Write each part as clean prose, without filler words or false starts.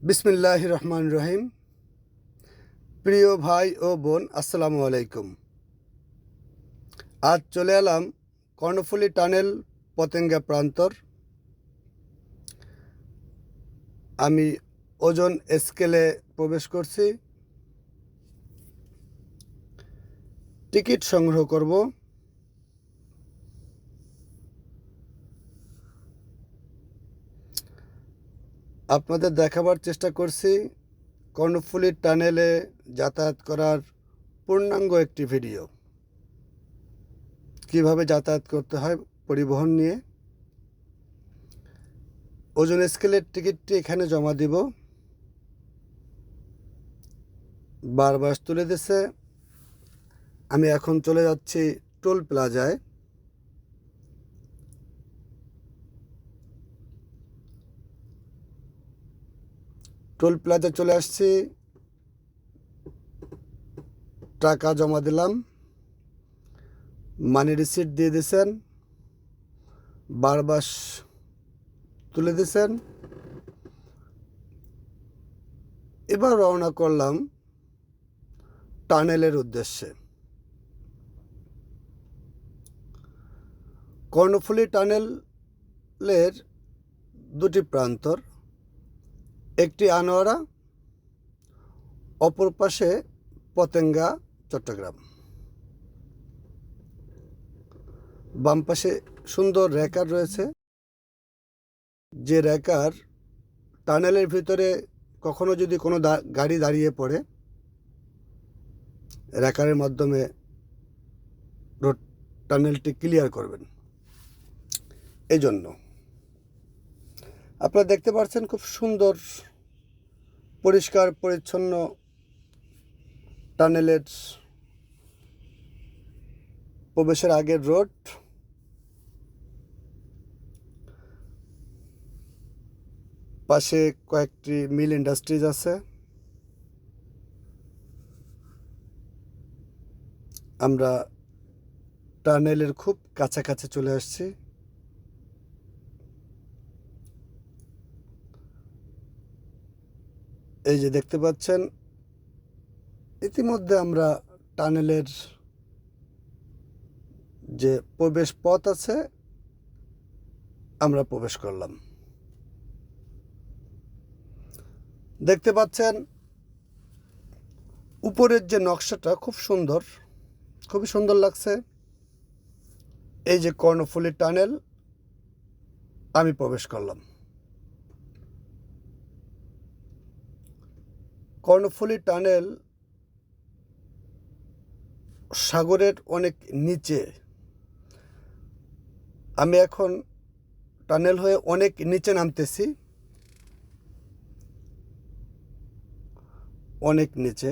বিসমিল্লাহির রহমানির রহিম। প্রিয় ভাই ও বোন, আসসালামু আলাইকুম। আজ চলে এলাম কর্ণফুলী টানেল পতেঙ্গা প্রান্তর। আমি ওজন স্কেলে প্রবেশ করছি, টিকিট সংগ্রহ করব। আপনাদের দেখাবার চেষ্টা করছি কর্ণফুলী টানেলে যাতায়াত করার পূর্ণাঙ্গ একটি ভিডিও, কিভাবে যাতায়াত করতে হয় পরিবহন নিয়ে। ওজন স্কেলের টিকিটটি এখানে জমা দিব। বারবার তুলে দিছে। আমি এখন চলে যাচ্ছি টোল প্লাজায়। টোল প্লাজা চলে আসছি, টাকা জমা দিলাম, মানি রিসিট দিয়ে দিয়েছেন, বারবার তুলে দিয়েছেন। এবার রওনা করলাম টানেলের উদ্দেশ্যে। কর্ণফুলী টানেলের দুটি প্রান্তর, একটি আনোয়ারা, অপর পাশে পতেঙ্গা, চট্টগ্রাম। বাম পাশে সুন্দর র্যাকার রয়েছে, যে র্যাকার টানেলের ভিতরে কখনো যদি কোনো গাড়ি দাঁড়িয়ে পড়ে, র্যাকারের মাধ্যমে রোড টানেলটি ক্লিয়ার করবেন। এই জন্য আপনারা দেখতে পাচ্ছেন খুব সুন্দর পরিষ্কার পরিচ্ছন্ন টানেলের প্রবেশের আগের রোড। পাশে কয়েকটি মিল ইন্ডাস্ট্রিজ আছে। আমরা টানেলের খুব কাছাকাছি চলে আসছি। এই যে দেখতে পাচ্ছেন, ইতিমধ্যে আমরা টানেলের যে প্রবেশ পথ আছে, আমরা প্রবেশ করলাম। দেখতে পাচ্ছেন উপরের যে নকশাটা খুব সুন্দর, খুবই সুন্দর লাগছে। এই যে কর্ণফুলী টানেল, আমি প্রবেশ করলাম। কর্ণফুলী টানেল সাগরের অনেক নিচে। আমি এখন টানেল হয়ে অনেক নিচে নামতেছি, অনেক নিচে।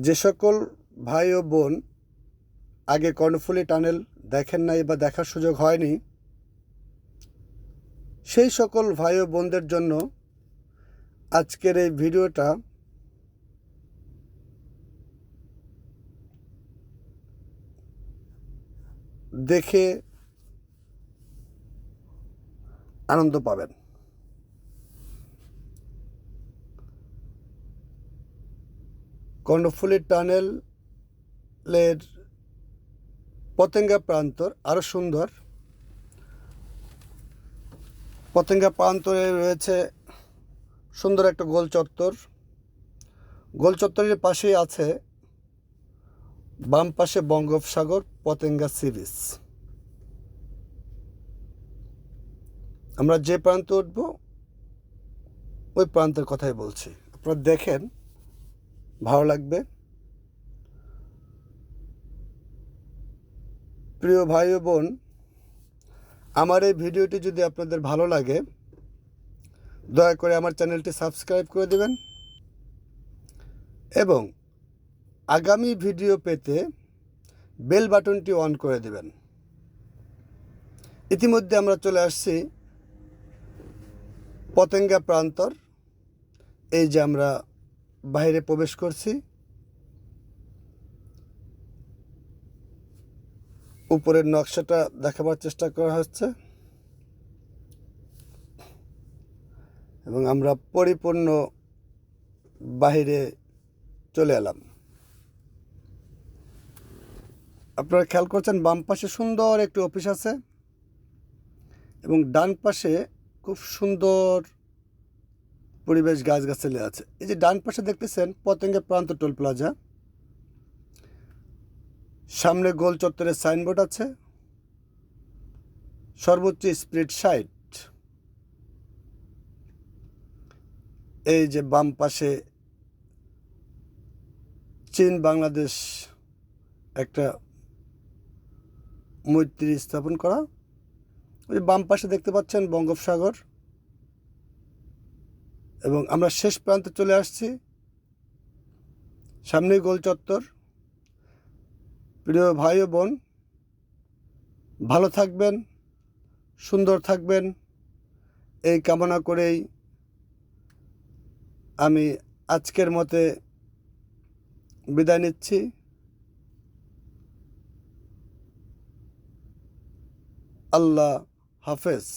যে সকল ভাই ও বোন আগে কর্ণফুলী টানেল দেখেন নাই বা দেখার সুযোগ হয়নি, সেই সকল ভাই ও বোনদের জন্য আজকের এই ভিডিওটা। দেখে আনন্দ পাবেন। কর্ণফুলী টানেলের পতেঙ্গা প্রান্তর আরও সুন্দর। পতেঙ্গা প্রান্তরে রয়েছে সুন্দর একটা গোল চত্বর। গোল চত্বরের পাশেই আছে বাম পাশে বঙ্গোপসাগর, পতেঙ্গা সি বিচ। আমরা যে প্রান্তে উঠব ওই প্রান্তের কথাই বলছি, আপনারা দেখেন, ভালো লাগবে। প্রিয় ভাই ও বোন, আমার এই ভিডিওটি যদি আপনাদের ভালো লাগে, দয়া করে আমার চ্যানেলটি সাবস্ক্রাইব করে দেবেন এবং আগামী ভিডিও পেতে বেল বাটনটি অন করে দেবেন। ইতিমধ্যে আমরা চলে আসছি পতেঙ্গা প্রান্তর। এই যে আমরা বাইরে প্রবেশ করছি। উপরের নকশাটা দেখাবার চেষ্টা করা হচ্ছে এবং আমরা পরিপূর্ণ বাহিরে চলে এলাম। আপনারা খেয়াল করছেন বাম পাশে সুন্দর একটি অফিস আছে এবং ডান পাশে খুব সুন্দর পরিবেশ, গাছগাছালি আছে। এই যে ডান পাশে দেখতেছেন পতেঙ্গা প্রান্ত টোল প্লাজা, সামনে গোল চত্বরের সাইনবোর্ড আছে, সর্বোচ্চ স্পিড 60। এই যে বাম পাশে চীন বাংলাদেশ একটা মৈত্রী স্থাপন করা। ওই বাম পাশে দেখতে পাচ্ছেন বঙ্গোপসাগর এবং আমরা শেষ প্রান্তে চলে আসছি, সামনেই গোল চত্বর। প্রিয় ভাই ও বোন, ভালো থাকবেন, সুন্দর থাকবেন, এই কামনা করেই আমি আজকের মতে বিদায় নিচ্ছি। আল্লাহ হাফেজ।